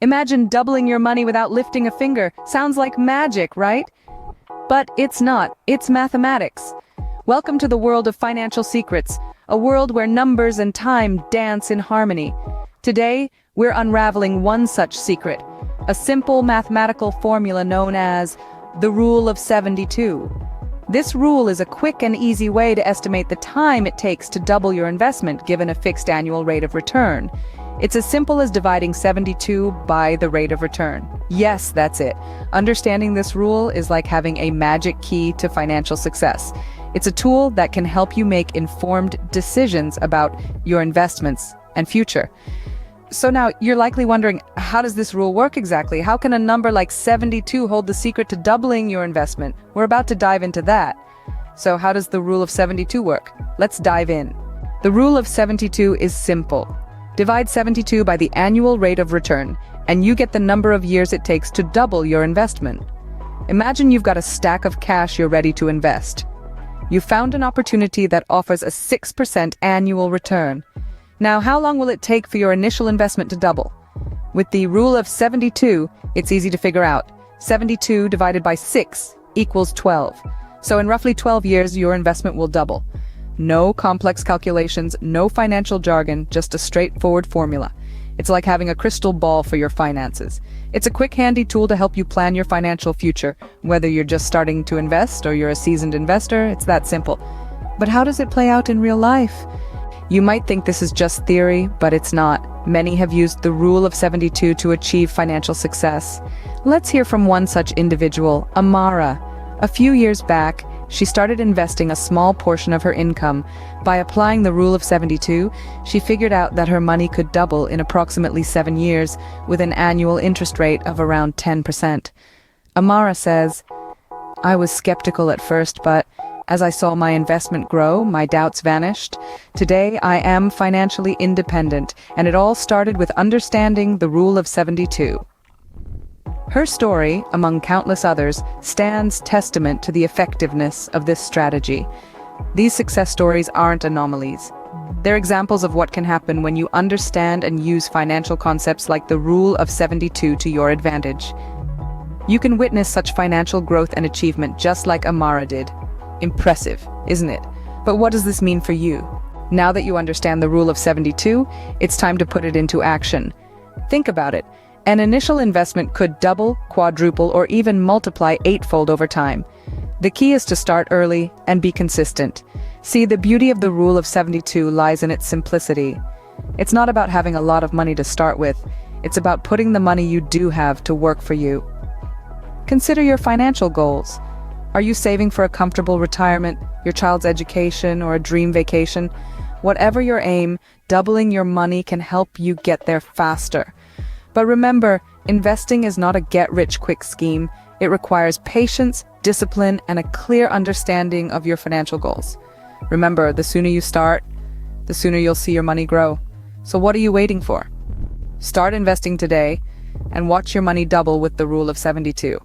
Imagine doubling your money without lifting a finger. Sounds like magic, right? But it's not. It's mathematics. Welcome to the world of financial secrets, a world where numbers and time dance in harmony. Today, we're unraveling one such secret, a simple mathematical formula known as the Rule of 72. This rule is a quick and easy way to estimate the time it takes to double your investment given a fixed annual rate of return. It's as simple as dividing 72 by the rate of return. Yes, that's it. Understanding this rule is like having a magic key to financial success. It's a tool that can help you make informed decisions about your investments and future. So now you're likely wondering, how does this rule work exactly? How can a number like 72 hold the secret to doubling your investment? We're about to dive into that. So how does the rule of 72 work? Let's dive in. The rule of 72 is simple. Divide 72 by the annual rate of return, and you get the number of years it takes to double your investment. Imagine you've got a stack of cash you're ready to invest. You found an opportunity that offers a 6% annual return. Now, how long will it take for your initial investment to double? With the rule of 72, it's easy to figure out. 72 divided by 6 equals 12. So in roughly 12 years, your investment will double. No complex calculations, no financial jargon, just a straightforward formula. It's like having a crystal ball for your finances. It's a quick, handy tool to help you plan your financial future. Whether you're just starting to invest or you're a seasoned investor, it's that simple. But how does it play out in real life? You might think this is just theory, but it's not. Many have used the rule of 72 to achieve financial success. Let's hear from one such individual, Amara. A few years back, she started investing a small portion of her income. By applying the rule of 72, she figured out that her money could double in approximately 7 years with an annual interest rate of around 10%. Amara says, "I was skeptical at first, but as I saw my investment grow, my doubts vanished. Today, I am financially independent, and it all started with understanding the rule of 72. Her story, among countless others, stands testament to the effectiveness of this strategy. These success stories aren't anomalies. They're examples of what can happen when you understand and use financial concepts like the rule of 72 to your advantage. You can witness such financial growth and achievement just like Amara did. Impressive, isn't it? But what does this mean for you? Now that you understand the rule of 72, it's time to put it into action. Think about it. An initial investment could double, quadruple, or even multiply 8-fold over time. The key is to start early and be consistent. See, the beauty of the rule of 72 lies in its simplicity. It's not about having a lot of money to start with. It's about putting the money you do have to work for you. Consider your financial goals. Are you saving for a comfortable retirement, your child's education, or a dream vacation? Whatever your aim, doubling your money can help you get there faster. But remember, investing is not a get-rich-quick scheme. It requires patience, discipline, and a clear understanding of your financial goals. Remember, the sooner you start, the sooner you'll see your money grow. So what are you waiting for? Start investing today and watch your money double with the rule of 72.